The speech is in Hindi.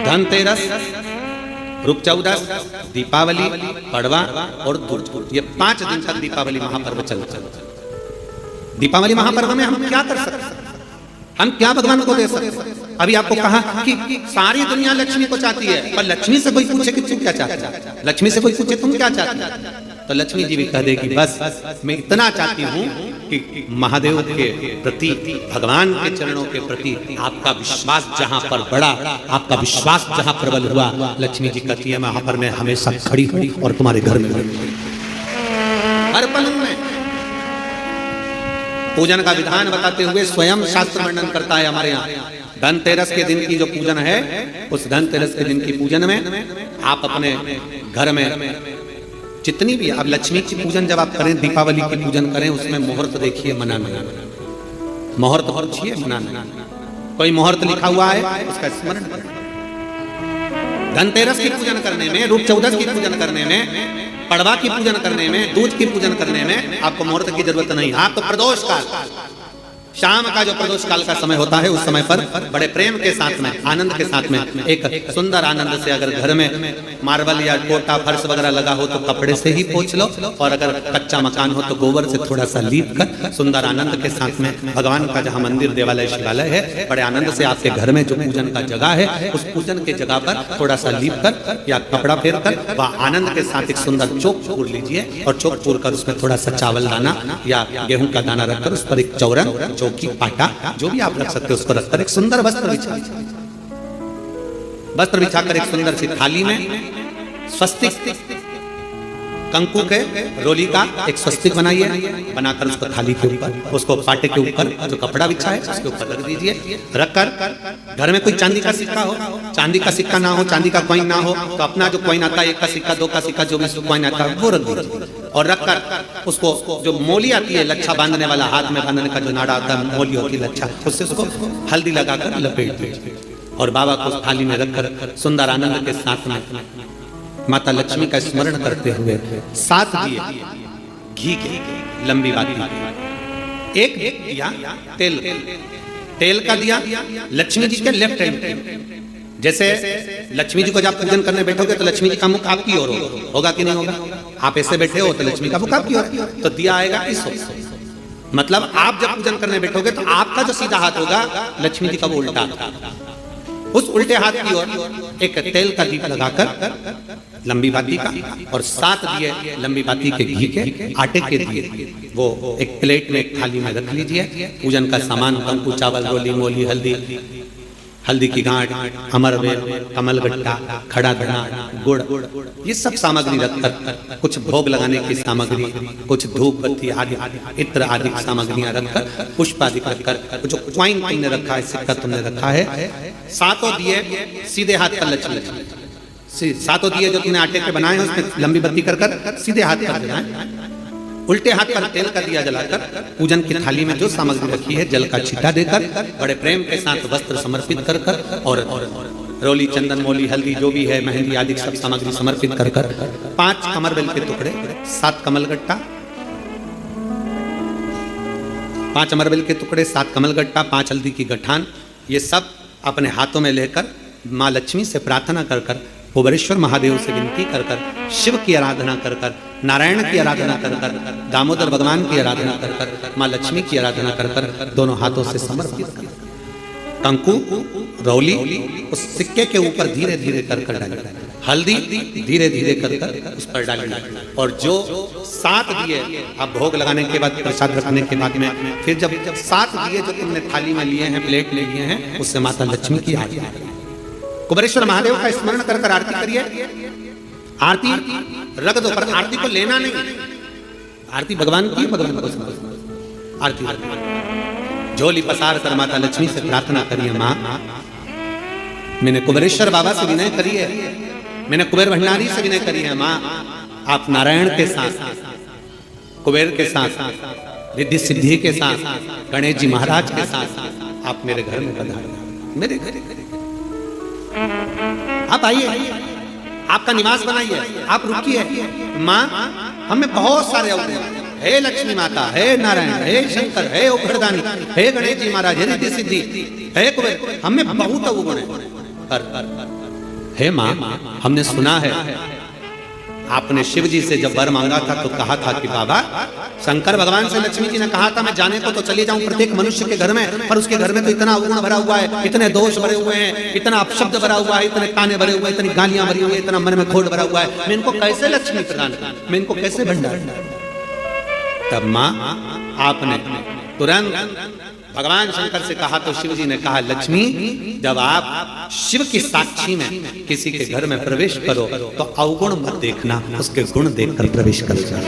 धनतेरस, रूप चौदस, दीपावली, पड़वा और दूज, ये 5 दिन तक दीपावली महापर्व चलता है। दीपावली महापर्व में हम क्या कर सकते हैं? हम क्या भगवान को दे सकते हैं? अभी आपको कहा कि सारी दुनिया लक्ष्मी को चाहती है, पर लक्ष्मी से कोई पूछे कि तुम क्या चाहते हो, लक्ष्मी से कोई पूछे तुम क्या चाहते हो, तो लक्ष्मी जी भी कह देगी बस मैं इतना चाहती हूँ कि महादेव के प्रति, भगवान के चरणों के प्रति आपका विश्वास जहाँ पर बढ़ा, आपका विश्वास जहाँ प्रबल हुआ, लक्ष्मी जी कहती है वहां पर मैं हमेशा खड़ी हूँ और तुम्हारे घर में हर पल में। पूजन का विधान बताते हुए स्वयं शास्त्र वर्णन करता है हमारे यहाँ। धनतेरस के दिन की जो पूजन है, उस धनतेरस के दिन की पूजन में आप अपने घर में जितनी भी, अब लक्ष्मी की पूजन जब आप करें, दीपावली की पूजन करें, उसमें मुहूर्त देखिए, मनाना, मुहूर्त पूछिए, मनाना, कोई मुहूर्त लिखा हुआ है उसका स्मरण करें। धनतेरस की पूजन करने में, रूप चौदस की पूजन करने में, पड़वा की पूजन करने में, दूज की पूजन करने में आपको मुहूर्त की जरूरत नहीं। आपको प्रदोष काल, शाम का जो प्रदोष काल का समय होता है, उस समय पर बड़े प्रेम के साथ में, आनंद के साथ में, एक सुंदर आनंद से, अगर घर में मार्बल या कोटा फर्श वगैरह लगा हो तो कपड़े से ही पोंछ लो, और अगर कच्चा मकान हो तो गोबर से थोड़ा सा लीप कर सुंदर आनंद के साथ में भगवान का जहाँ मंदिर, देवालय, शिवालय है, बड़े आनंद से आपके घर में जो पूजन का जगह है, उस पूजन के जगह पर थोड़ा सा लीप कर या कपड़ा फेर कर वह आनंद के साथ एक सुंदर चौक पूर लीजिए, और चौक पूर कर उसमें थोड़ा सा चावल दाना या गेहूं का दाना रखकर उस पर एक चौरंग, चौकी, पाटा, जो भी आप रख सकते हो उसको रखकर एक सुंदर वस्त्र बिछाकर एक सुंदर सी थाली में स्वस्तिक, कंकु के रोली का एक स्वस्तिक बनाइए, बनाकर उसको थाली के ऊपर, उसको पाटे के ऊपर जो कपड़ा बिछा है उसके ऊपर रख दीजिए। रखकर घर में कोई चांदी का सिक्का हो, चांदी का सिक्का ना हो, चांदी का कॉइन ना हो, तो अपना जो कॉइन आता है, 1 का सिक्का, 2 का सिक्का, जो भी कॉइन आता है वो रख दीजिए। और रखकर उसको जो मोली आती है, लच्छा बांधने वाला, हाथ में बांधने का जो नाड़ा आता है, मोली होती है लच्छा, उससे उसको हल्दी लगाकर लपेट दीजिए और बाबा को उस थाली में रखकर सुंदर आनंद के साथ में माता लक्ष्मी का स्मरण करते हुए 7 दिए घी के, लंबी बाती, एक दिया तेल का दिया लक्ष्मी जी के लेफ्ट हैंड। जैसे लक्ष्मी जी को जब पूजन करने बैठोगे तो लक्ष्मी जी का मुख आपकी ओर होगा कि नहीं होगा? आप ऐसे बैठे हो तो लक्ष्मी का मुख आपकी ओर, तो दिया आएगा इस ओर। मतलब आप जब पूजन करने बैठोगे तो आपका जो सीधा हाथ होगा, लक्ष्मी जी का वो उल्टा, उस उल्टे हाथ की ओर एक तेल का दीप लगाकर लंबी बाती का, और 7 दिए लंबी बाती के घी के, आटे के दिए, वो एक प्लेट में, एक थाली में रख लीजिए। पूजन का सामान, कंकु, चावल, रोली, मोली, हल्दी की गांठ, अमरवेल, कमलगट्टा, खड़ा धना, गुड़, ये सब सामग्री रखकर, कुछ भोग लगाने की सामग्री, कुछ धूप बत्ती आदि, इत्र आदि सामग्रियां रखकर, पुष्प आदि रखकर, जो कॉइन तुमने रखा है, सिक्का तुमने रखा है, 7 दिए सीधे हाथ पर लक्ष्मी, 7 दिए जो तुमने आटे के बनाए हैं उसमें लंबी बत्ती कर सीधे हाथ पर जलाएं। उल्टे हाथ पर तेल का दिया जलाकर पूजन की थाली में जो सामग्री रखी है जल का छींटा देकर, बड़े प्रेम के साथ वस्त्र समर्पित कर कर, और रोली, चंदन, मोली, हल्दी जो भी है, मेहंदी आदि सब सामग्री समर्पित कर कर, 5 कमरबेल के टुकड़े, 7 कमलगट्टा, 5 अमरबेल के टुकड़े, 7 कमलगट्टा, 5 हल्दी की गठान, ये सब अपने हाथों में लेकर माँ लक्ष्मी से प्रार्थना कर कर, भुवनेश्वर महादेव से विनती कर कर, शिव की आराधना कर कर, नारायण की आराधना कर कर, दामोदर भगवान की आराधना कर कर, माँ लक्ष्मी की आराधना कर कर, दोनों हाथों से समर्पित कर कंकु, रौली उस सिक्के के ऊपर धीरे धीरे कर कर डालें, हल्दी धीरे धीरे कर कर उस पर डालें, और जो 7 दिए आप भोग लगाने के बाद, प्रसाद रखने के बाद में, फिर जब 7 दिए जो तुमने थाली में लिए हैं, प्लेट में लिए हैं, उससे माता लक्ष्मी की आरती करें। कुबेरेश्वर महादेव का स्मरण कर कर आरती करिए। आरती रख दो, पर आरती को लेना नहीं, आरती भगवान की, भगवान को समझो। आरती झोली पसार कर माता लक्ष्मी से प्रार्थना करिए, माँ मैंने कुबेरेश्वर बाबा से विनय करी है, मैंने कुबेर भंडारी से विनय करी है, माँ आप नारायण के साथ, कुबेर के साथ, रिद्धि सिद्धि के साथ, गणेश जी महाराज के साथ आप मेरे घर में पधारिए, मेरे घर आप आइए, आपका निवास बनाइए, आप रुकिए। माँ हमें बहुत सारे अवगुण हैं, हे लक्ष्मी माता, हे नारायण, हे शंकर, हे उग्रदानी, हे गणेश जी महाराज, हे रिद्धि सिद्धि, हे कुबेर, हमें बहुत अवगुण है, हे माँ, हमने सुना है आपने शिव जी से जब वर मांगा था तो कहा था कि बाबा, शंकर भगवान से लक्ष्मी जी ने कहा था मैं जाने को तो चले जाऊं प्रत्येक मनुष्य के घर में, पर उसके घर में तो इतना अवगुण भरा हुआ है, इतने दोष भरे हुए हैं, इतना अपशब्द भरा हुआ है, इतने ताने भरे हुए, इतनी गालियां भरी हुई है, इतना मन में खोट भरा हुआ है, मैं इनको कैसे लक्ष्मी प्रदान करूं, मैं इनको कैसे भंडार। तब माँ आपने तुरंत भगवान शंकर से कहा तो शिव जी ने कहा, लक्ष्मी जब आप शिव की साक्षी में किसी के घर में प्रवेश करो तो अवगुण मत देखना, उसके गुण देखकर प्रवेश कर जाओ।